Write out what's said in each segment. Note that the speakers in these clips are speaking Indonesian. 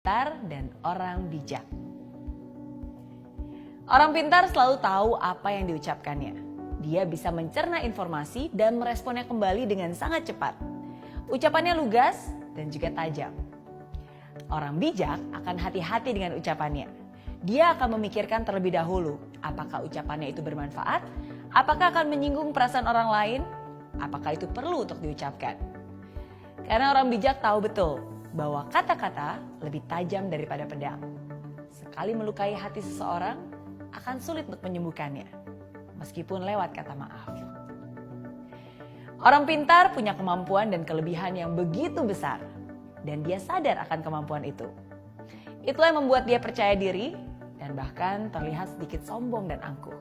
pintar dan orang bijak. Orang pintar selalu tahu apa yang diucapkannya. Dia bisa mencerna informasi dan meresponnya kembali dengan sangat cepat. Ucapannya lugas dan juga tajam. Orang bijak akan hati-hati dengan ucapannya. Dia akan memikirkan terlebih dahulu apakah ucapannya itu bermanfaat, apakah akan menyinggung perasaan orang lain, apakah itu perlu untuk diucapkan. Karena orang bijak tahu betul bahwa kata-kata lebih tajam daripada pedang. Sekali melukai hati seseorang, akan sulit untuk menyembuhkannya, meskipun lewat kata maaf. Orang pintar punya kemampuan dan kelebihan yang begitu besar, dan dia sadar akan kemampuan itu. Itulah yang membuat dia percaya diri, dan bahkan terlihat sedikit sombong dan angkuh.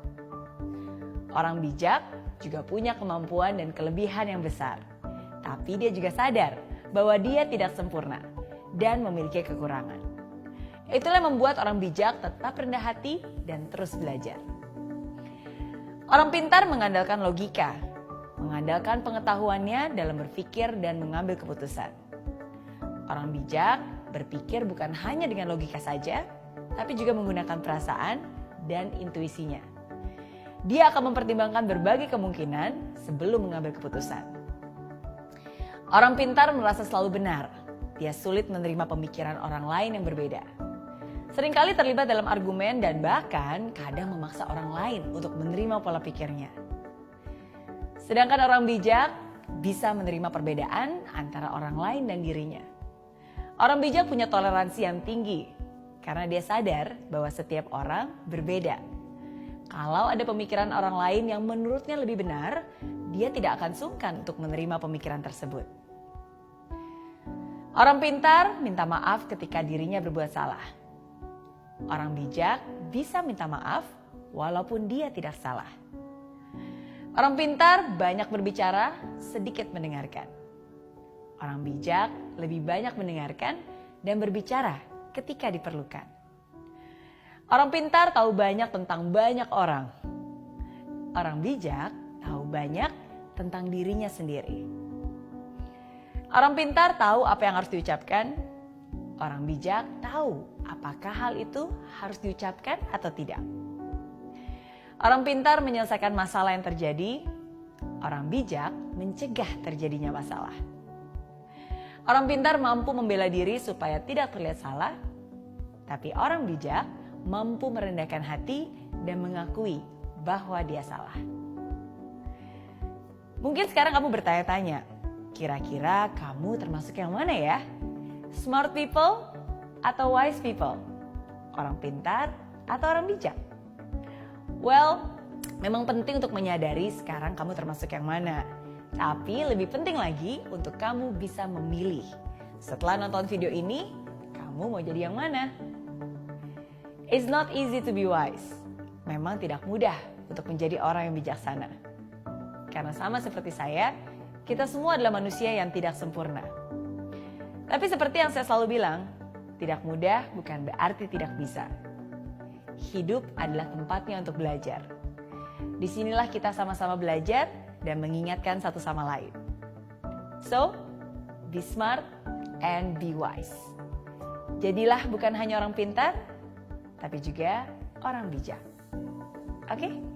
Orang bijak juga punya kemampuan dan kelebihan yang besar, tapi dia juga sadar bahwa dia tidak sempurna dan memiliki kekurangan. Itulah yang membuat orang bijak tetap rendah hati dan terus belajar. Orang pintar mengandalkan logika, mengandalkan pengetahuannya dalam berpikir dan mengambil keputusan. Orang bijak berpikir bukan hanya dengan logika saja, tapi juga menggunakan perasaan dan intuisinya. Dia akan mempertimbangkan berbagai kemungkinan sebelum mengambil keputusan. Orang pintar merasa selalu benar. Dia sulit menerima pemikiran orang lain yang berbeda. Seringkali terlibat dalam argumen dan bahkan kadang memaksa orang lain untuk menerima pola pikirnya. Sedangkan orang bijak bisa menerima perbedaan antara orang lain dan dirinya. Orang bijak punya toleransi yang tinggi karena dia sadar bahwa setiap orang berbeda. Kalau ada pemikiran orang lain yang menurutnya lebih benar, dia tidak akan sungkan untuk menerima pemikiran tersebut. Orang pintar minta maaf ketika dirinya berbuat salah. Orang bijak bisa minta maaf walaupun dia tidak salah. Orang pintar banyak berbicara, sedikit mendengarkan. Orang bijak lebih banyak mendengarkan dan berbicara ketika diperlukan. Orang pintar tahu banyak tentang banyak orang. Orang bijak tahu banyak tentang dirinya sendiri. Orang pintar tahu apa yang harus diucapkan. Orang bijak tahu apakah hal itu harus diucapkan atau tidak. Orang pintar menyelesaikan masalah yang terjadi. Orang bijak mencegah terjadinya masalah. Orang pintar mampu membela diri supaya tidak terlihat salah. Tapi orang bijak mampu merendahkan hati dan mengakui bahwa dia salah. Mungkin sekarang kamu bertanya-tanya, kira-kira kamu termasuk yang mana ya? Smart people atau wise people? Orang pintar atau orang bijak? Well, memang penting untuk menyadari sekarang kamu termasuk yang mana. Tapi lebih penting lagi untuk kamu bisa memilih. Setelah nonton video ini, kamu mau jadi yang mana? It's not easy to be wise. Memang tidak mudah untuk menjadi orang yang bijaksana. Karena sama seperti saya, kita semua adalah manusia yang tidak sempurna. Tapi seperti yang saya selalu bilang, tidak mudah bukan berarti tidak bisa. Hidup adalah tempatnya untuk belajar. Disinilah kita sama-sama belajar dan mengingatkan satu sama lain. So, be smart and be wise. Jadilah bukan hanya orang pintar, tapi juga orang bijak. Oke?